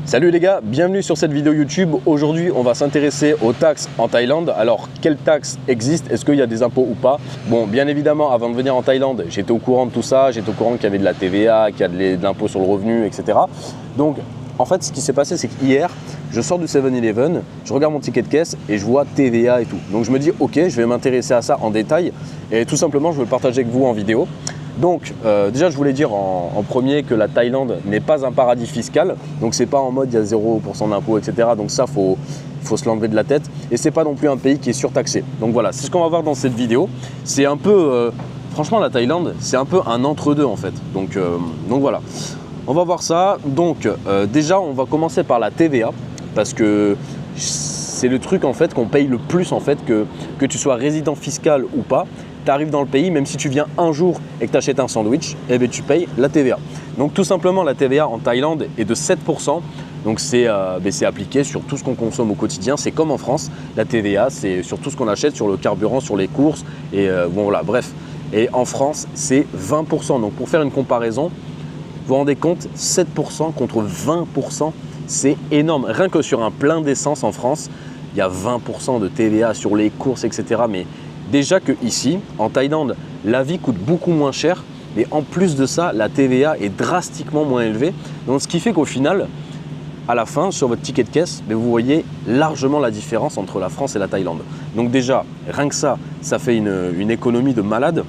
Salut les gars, bienvenue sur cette vidéo YouTube. Aujourd'hui, on va s'intéresser aux taxes en Thaïlande. Alors, quelles taxes existent? Est-ce qu'il y a des impôts ou pas? Bon, bien évidemment, avant de venir en Thaïlande, j'étais au courant de tout ça. J'étais au courant qu'il y avait de la TVA, qu'il y a de l'impôt sur le revenu, etc. Donc, en fait, ce qui s'est passé, c'est qu'hier, je sors du 7-Eleven, je regarde mon ticket de caisse et je vois TVA et tout. Donc, je me dis, ok, je vais m'intéresser à ça en détail et tout simplement, je veux le partager avec vous en vidéo. Donc déjà je voulais dire en premier que la Thaïlande n'est pas un paradis fiscal, donc c'est pas en mode il y a 0% d'impôts, etc. Donc ça faut se l'enlever de la tête, et c'est pas non plus un pays qui est surtaxé. Donc voilà, c'est ce qu'on va voir dans cette vidéo. C'est un peu, franchement la Thaïlande c'est un peu un entre-deux en fait, donc voilà, on va voir ça. Donc déjà on va commencer par la TVA, parce que c'est le truc en fait qu'on paye le plus en fait, que tu sois résident fiscal ou pas. Tu arrives dans le pays, même si tu viens un jour et que tu achètes un sandwich, eh bien, tu payes la TVA. Donc tout simplement, la TVA en Thaïlande est de 7%. Donc c'est appliqué sur tout ce qu'on consomme au quotidien. C'est comme en France, la TVA, c'est sur tout ce qu'on achète, sur le carburant, sur les courses. Et bon voilà, bref. Et en France, c'est 20%. Donc pour faire une comparaison, vous vous rendez compte, 7% contre 20%, c'est énorme. Rien que sur un plein d'essence en France, il y a 20% de TVA sur les courses, etc. Mais déjà que ici, en Thaïlande, la vie coûte beaucoup moins cher, mais en plus de ça, la TVA est drastiquement moins élevée. Donc ce qui fait qu'au final, à la fin, sur votre ticket de caisse, vous voyez largement la différence entre la France et la Thaïlande. Donc déjà, rien que ça fait une économie de malade.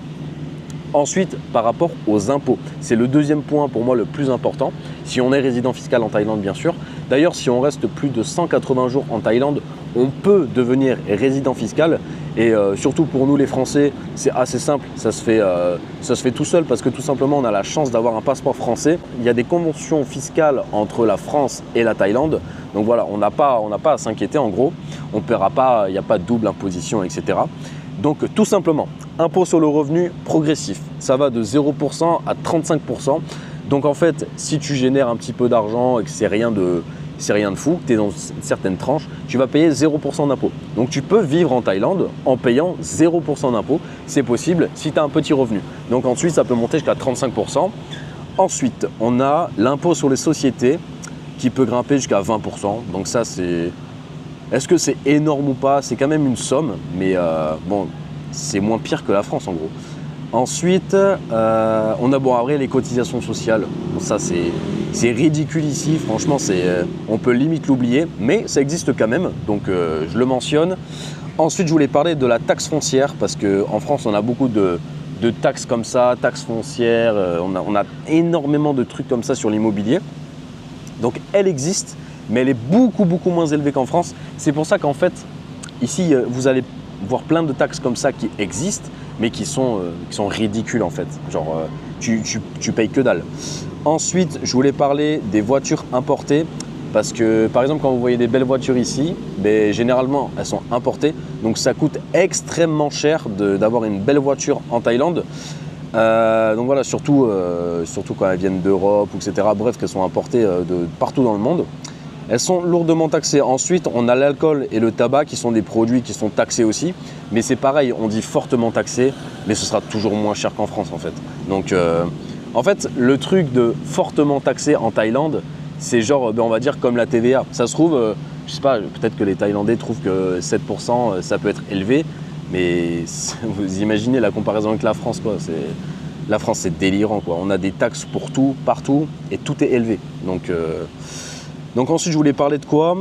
Ensuite, par rapport aux impôts, c'est le deuxième point pour moi le plus important. Si on est résident fiscal en Thaïlande, bien sûr. D'ailleurs, si on reste plus de 180 jours en Thaïlande, on peut devenir résident fiscal. Et surtout pour nous les Français, c'est assez simple, ça se fait tout seul, parce que tout simplement on a la chance d'avoir un passeport français. Il y a des conventions fiscales entre la France et la Thaïlande. Donc voilà, on n'a pas à s'inquiéter en gros. On ne paiera pas, il n'y a pas de double imposition, etc. Donc tout simplement, impôt sur le revenu progressif, ça va de 0% à 35%. Donc en fait, si tu génères un petit peu d'argent et que c'est rien de fou, que tu es dans une certaine tranche, tu vas payer 0% d'impôt. Donc tu peux vivre en Thaïlande en payant 0% d'impôt. C'est possible si tu as un petit revenu. Donc ensuite, ça peut monter jusqu'à 35%. Ensuite, on a l'impôt sur les sociétés qui peut grimper jusqu'à 20%. Donc ça, c'est… Est-ce que c'est énorme ou pas? C'est quand même une somme, mais bon, c'est moins pire que la France en gros. Ensuite, on a après les cotisations sociales. Bon, ça, c'est ridicule ici. Franchement, on peut limite l'oublier, mais ça existe quand même. Donc, je le mentionne. Ensuite, je voulais parler de la taxe foncière, parce qu'en France, on a beaucoup de taxes comme ça, taxes foncières. On a énormément de trucs comme ça sur l'immobilier. Donc, elle existe, mais elle est beaucoup moins élevée qu'en France. C'est pour ça qu'en fait, ici, vous allez voir plein de taxes comme ça qui existent, mais qui sont ridicules en fait. Genre, tu payes que dalle. Ensuite, je voulais parler des voitures importées, parce que par exemple, quand vous voyez des belles voitures ici, généralement, elles sont importées. Donc, ça coûte extrêmement cher d'avoir une belle voiture en Thaïlande. Donc voilà, surtout quand elles viennent d'Europe, etc. Bref, qu'elles sont importées de partout dans le monde. Elles sont lourdement taxées. Ensuite, on a l'alcool et le tabac qui sont des produits qui sont taxés aussi. Mais c'est pareil, on dit fortement taxé, mais ce sera toujours moins cher qu'en France en fait. Donc en fait, le truc de fortement taxé en Thaïlande, c'est genre, on va dire comme la TVA. Ça se trouve, je sais pas, peut-être que les Thaïlandais trouvent que 7% ça peut être élevé. Mais vous imaginez la comparaison avec la France, quoi. La France, c'est délirant, quoi. On a des taxes pour tout, partout, et tout est élevé. Donc ensuite, je voulais parler de quoi?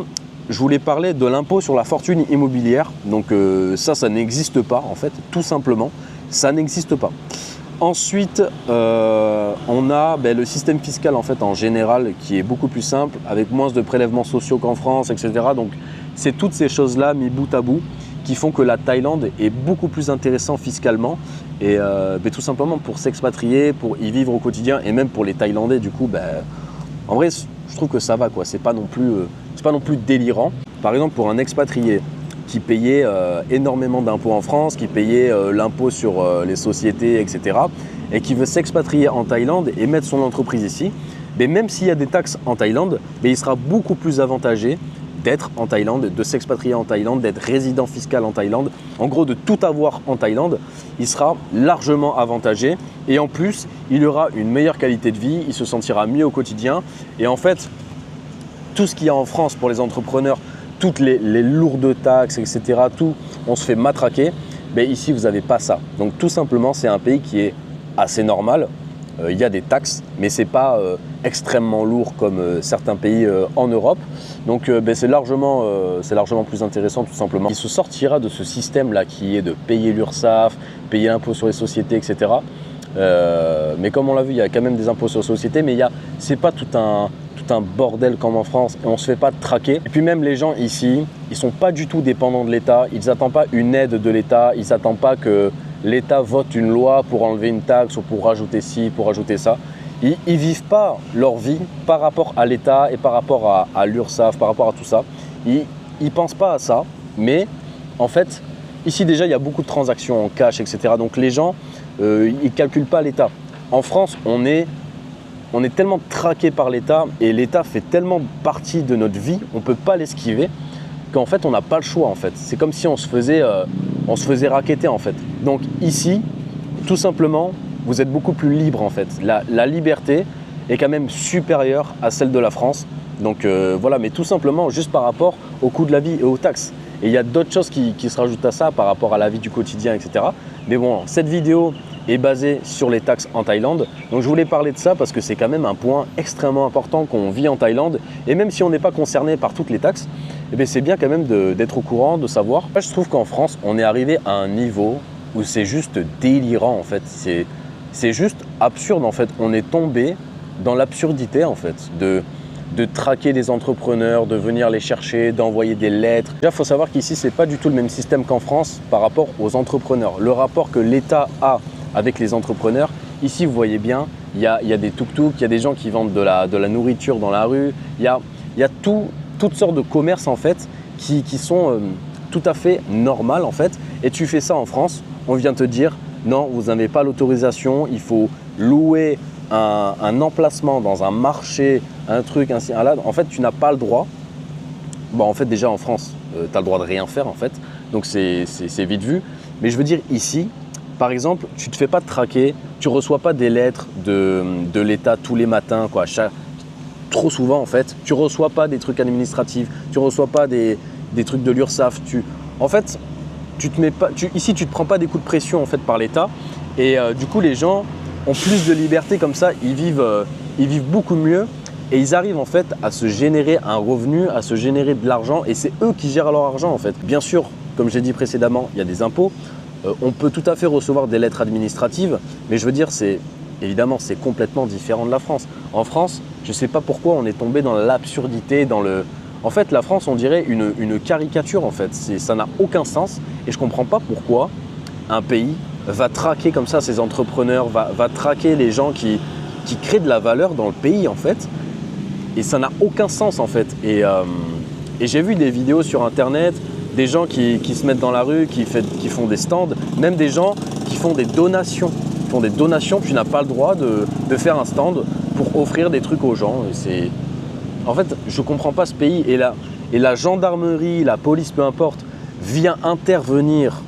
Je voulais parler de l'impôt sur la fortune immobilière. Donc ça n'existe pas en fait, tout simplement. Ça n'existe pas. Ensuite, on a le système fiscal en fait en général qui est beaucoup plus simple, avec moins de prélèvements sociaux qu'en France, etc. Donc c'est toutes ces choses-là mis bout à bout qui font que la Thaïlande est beaucoup plus intéressante fiscalement. Et tout simplement pour s'expatrier, pour y vivre au quotidien, et même pour les Thaïlandais du coup, en vrai, je trouve que ça va, quoi. C'est pas non plus délirant. Par exemple, pour un expatrié qui payait énormément d'impôts en France, qui payait l'impôt sur les sociétés, etc. et qui veut s'expatrier en Thaïlande et mettre son entreprise ici, même s'il y a des taxes en Thaïlande, il sera beaucoup plus avantagé d'être en Thaïlande, de s'expatrier en Thaïlande, d'être résident fiscal en Thaïlande, en gros de tout avoir en Thaïlande, il sera largement avantagé et en plus, il aura une meilleure qualité de vie, il se sentira mieux au quotidien et en fait, tout ce qu'il y a en France pour les entrepreneurs, toutes les lourdes taxes, etc., tout, on se fait matraquer. Mais ici, vous n'avez pas ça. Donc tout simplement, c'est un pays qui est assez normal. Il y a des taxes, mais ce n'est pas extrêmement lourd comme certains pays en Europe. Donc c'est largement plus intéressant tout simplement. Il se sortira de ce système-là qui est de payer l'URSSAF, payer l'impôt sur les sociétés, etc. Mais comme on l'a vu, il y a quand même des impôts sur les sociétés, mais ce n'est pas tout un bordel comme en France et on ne se fait pas traquer. Et puis même les gens ici, ils ne sont pas du tout dépendants de l'État, ils n'attendent pas une aide de l'État, ils n'attendent pas que l'État vote une loi pour enlever une taxe ou pour rajouter ci, pour rajouter ça. Ils ne vivent pas leur vie par rapport à l'État et par rapport à l'URSSAF, par rapport à tout ça. Ils ne pensent pas à ça, mais en fait, ici déjà, il y a beaucoup de transactions en cash, etc. Donc les gens, ils ne calculent pas l'État. En France, on est tellement traqué par l'État et l'État fait tellement partie de notre vie, on ne peut pas l'esquiver, qu'en fait, on n'a pas le choix. En fait. C'est comme si on se faisait racketter en fait. Donc ici, tout simplement, vous êtes beaucoup plus libre en fait. La liberté est quand même supérieure à celle de la France. Donc voilà, mais tout simplement juste par rapport au coût de la vie et aux taxes. Et il y a d'autres choses qui se rajoutent à ça par rapport à la vie du quotidien, etc. Mais bon, cette vidéo est basée sur les taxes en Thaïlande. Donc je voulais parler de ça parce que c'est quand même un point extrêmement important qu'on vit en Thaïlande. Et même si on n'est pas concerné par toutes les taxes, eh bien, c'est bien quand même d'être au courant, de savoir. Moi, je trouve qu'en France, on est arrivé à un niveau où c'est juste délirant en fait. C'est juste absurde en fait. On est tombé dans l'absurdité en fait de traquer des entrepreneurs, de venir les chercher, d'envoyer des lettres. Déjà, il faut savoir qu'ici, ce n'est pas du tout le même système qu'en France par rapport aux entrepreneurs. Le rapport que l'État a avec les entrepreneurs, ici, vous voyez bien, il y a des tuk-tuk, il y a des gens qui vendent de la nourriture dans la rue, il y a toutes sortes de commerces en fait qui sont tout à fait normales en fait. Et tu fais ça en France, on vient te dire non, vous n'avez pas l'autorisation, il faut louer un emplacement dans un marché, un truc, ainsi, là. En fait, tu n'as pas le droit. Bon, en fait, déjà en France, tu as le droit de rien faire en fait. Donc, c'est vite vu. Mais je veux dire, ici, par exemple, tu ne te fais pas traquer, tu ne reçois pas des lettres de l'État tous les matins, quoi. Trop souvent, en fait. Tu ne reçois pas des trucs administratifs, tu ne reçois pas des trucs de l'URSSAF. En fait, ici, tu ne te prends pas des coups de pression en fait, par l'État. Et du coup, les gens ont plus de liberté comme ça, ils vivent beaucoup mieux et ils arrivent en fait à se générer un revenu, à se générer de l'argent et c'est eux qui gèrent leur argent en fait. Bien sûr, comme j'ai dit précédemment, il y a des impôts. On peut tout à fait recevoir des lettres administratives, mais je veux dire, évidemment, c'est complètement différent de la France. En France, je ne sais pas pourquoi on est tombé dans l'absurdité, En fait, la France, on dirait une caricature en fait. Ça n'a aucun sens et je ne comprends pas pourquoi un pays va traquer comme ça ses entrepreneurs, va traquer les gens qui créent de la valeur dans le pays en fait. Et ça n'a aucun sens en fait. Et j'ai vu des vidéos sur internet, des gens qui se mettent dans la rue, qui font des stands, même des gens qui font des donations. Tu n'as pas le droit de faire un stand pour offrir des trucs aux gens. En fait, je ne comprends pas ce pays. Et la gendarmerie, la police, peu importe, vient intervenir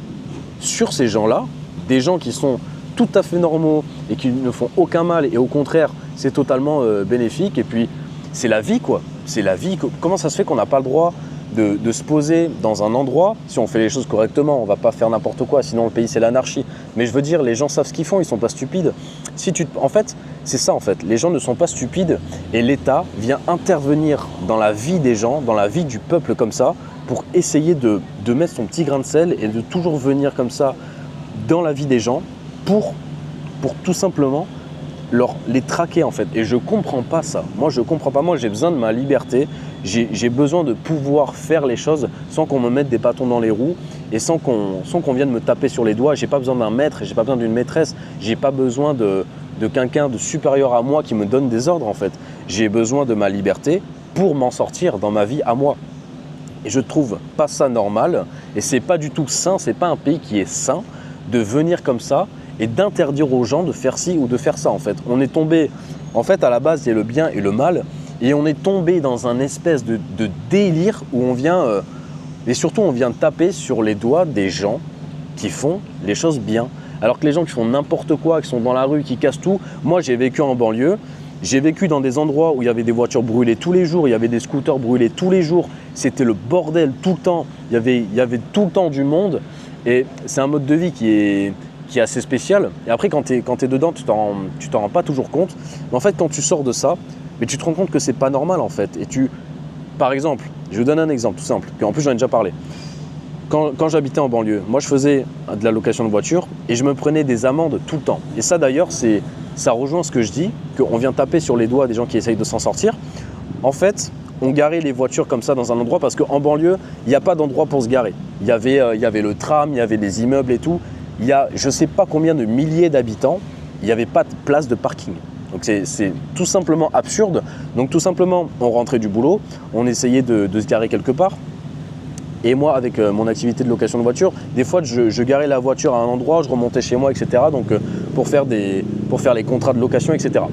sur ces gens-là, des gens qui sont tout à fait normaux et qui ne font aucun mal et au contraire, c'est totalement bénéfique. Et puis, c'est la vie quoi. C'est la vie. Comment ça se fait qu'on n'a pas le droit de se poser dans un endroit, si on fait les choses correctement, on ne va pas faire n'importe quoi, sinon le pays c'est l'anarchie. Mais je veux dire, les gens savent ce qu'ils font, ils ne sont pas stupides. En fait, c'est ça en fait, les gens ne sont pas stupides et l'État vient intervenir dans la vie des gens, dans la vie du peuple comme ça, pour essayer de mettre son petit grain de sel et de toujours venir comme ça dans la vie des gens pour tout simplement les traquer en fait. Et je comprends pas ça. Moi, je comprends pas. Moi, j'ai besoin de ma liberté. J'ai besoin de pouvoir faire les choses sans qu'on me mette des bâtons dans les roues et sans qu'on vienne me taper sur les doigts. J'ai pas besoin d'un maître, j'ai pas besoin d'une maîtresse. J'ai pas besoin de quelqu'un de supérieur à moi qui me donne des ordres en fait. J'ai besoin de ma liberté pour m'en sortir dans ma vie à moi. Et je trouve pas ça normal. Et c'est pas du tout sain. C'est pas un pays qui est sain de venir comme ça et d'interdire aux gens de faire ci ou de faire ça en fait. On est tombé, en fait à la base il y a le bien et le mal et on est tombé dans un espèce de délire où on vient, et surtout on vient taper sur les doigts des gens qui font les choses bien. Alors que les gens qui font n'importe quoi, qui sont dans la rue, qui cassent tout, moi j'ai vécu en banlieue, J'ai vécu dans des endroits où il y avait des voitures brûlées tous les jours, il y avait des scooters brûlés tous les jours. C'était le bordel tout le temps. Il y avait tout le temps du monde. Et c'est un mode de vie qui est assez spécial. Et après, quand tu es dedans, tu t'en rends pas toujours compte. Mais en fait, quand tu sors de ça, mais tu te rends compte que c'est pas normal en fait. Et par exemple, je vous donne un exemple tout simple, en plus j'en ai déjà parlé. Quand j'habitais en banlieue, moi je faisais de la location de voiture et je me prenais des amendes tout le temps. Et ça d'ailleurs, ça rejoint ce que je dis, qu'on vient taper sur les doigts des gens qui essayent de s'en sortir. En fait, on garait les voitures comme ça dans un endroit parce qu'en banlieue, il n'y a pas d'endroit pour se garer. Il y avait le tram, il y avait des immeubles et tout. Il y a je ne sais pas combien de milliers d'habitants, il n'y avait pas de place de parking. Donc c'est tout simplement absurde. Donc tout simplement, on rentrait du boulot, on essayait de se garer quelque part. Et moi, avec mon activité de location de voiture, des fois, je garais la voiture à un endroit, je remontais chez moi, etc. Donc pour faire les contrats de location, etc.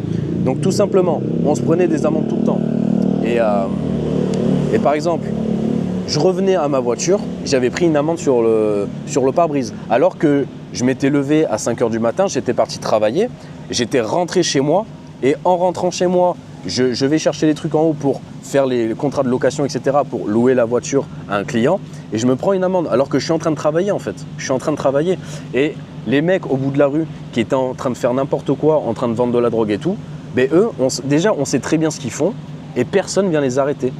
Donc tout simplement, on se prenait des amendes tout le temps. Et par exemple, je revenais à ma voiture, j'avais pris une amende sur le pare-brise. Alors que je m'étais levé à 5 h du matin, j'étais parti travailler, j'étais rentré chez moi et en rentrant chez moi, je vais chercher les trucs en haut pour faire les contrats de location, etc. pour louer la voiture à un client et je me prends une amende alors que je suis en train de travailler en fait. Je suis en train de travailler et les mecs au bout de la rue qui étaient en train de faire n'importe quoi, en train de vendre de la drogue et tout, ben eux, déjà on sait très bien ce qu'ils font et personne vient les arrêter.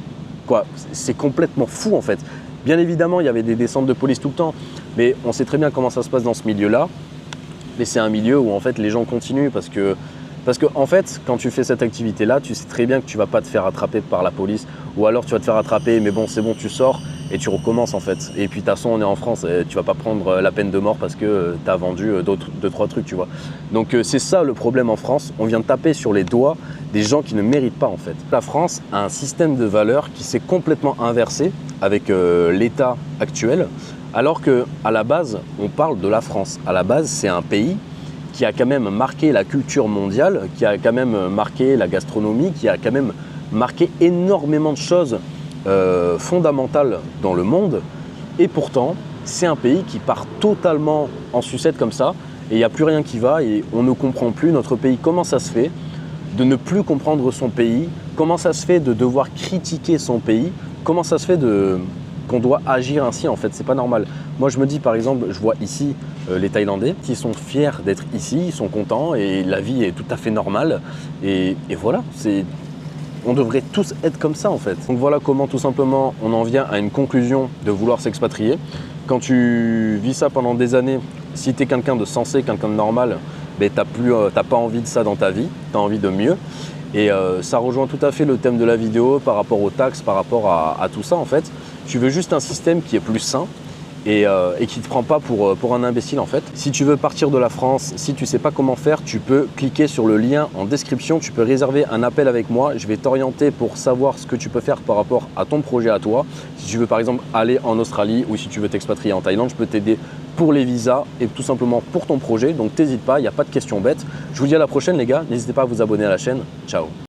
C'est complètement fou en fait. Bien évidemment, il y avait des descentes de police tout le temps, mais on sait très bien comment ça se passe dans ce milieu-là. Mais c'est un milieu où en fait les gens continuent parce que en fait, quand tu fais cette activité-là, tu sais très bien que tu vas pas te faire attraper par la police ou alors tu vas te faire attraper, mais bon, c'est bon, tu sors et tu recommences en fait. Et puis de toute façon, on est en France, et tu vas pas prendre la peine de mort parce que tu as vendu deux, trois trucs, tu vois. Donc c'est ça le problème en France, on vient de taper sur les doigts des gens qui ne méritent pas en fait. La France a un système de valeurs qui s'est complètement inversé avec l'État actuel, alors qu'à la base, on parle de la France. À la base, c'est un pays qui a quand même marqué la culture mondiale, qui a quand même marqué la gastronomie, qui a quand même marqué énormément de choses fondamentales dans le monde. Et pourtant, c'est un pays qui part totalement en sucette comme ça, et il n'y a plus rien qui va, et on ne comprend plus notre pays. Comment ça se fait de ne plus comprendre son pays? Comment ça se fait de devoir critiquer son pays? Comment ça se fait qu'on doit agir ainsi en fait? C'est pas normal. Moi je me dis par exemple, je vois ici les Thaïlandais qui sont fiers d'être ici, ils sont contents et la vie est tout à fait normale et voilà, on devrait tous être comme ça en fait. Donc voilà comment tout simplement on en vient à une conclusion de vouloir s'expatrier. Quand tu vis ça pendant des années, si tu es quelqu'un de sensé, quelqu'un de normal, ben, t'as pas envie de ça dans ta vie, tu as envie de mieux. Et ça rejoint tout à fait le thème de la vidéo par rapport aux taxes, par rapport à tout ça en fait. Tu veux juste un système qui est plus sain et qui ne te prend pas pour un imbécile en fait. Si tu veux partir de la France, si tu ne sais pas comment faire, tu peux cliquer sur le lien en description, tu peux réserver un appel avec moi. Je vais t'orienter pour savoir ce que tu peux faire par rapport à ton projet à toi. Si tu veux par exemple aller en Australie ou si tu veux t'expatrier en Thaïlande, je peux t'aider pour les visas et tout simplement pour ton projet. Donc n'hésite pas, il n'y a pas de questions bêtes. Je vous dis à la prochaine les gars, n'hésitez pas à vous abonner à la chaîne. Ciao.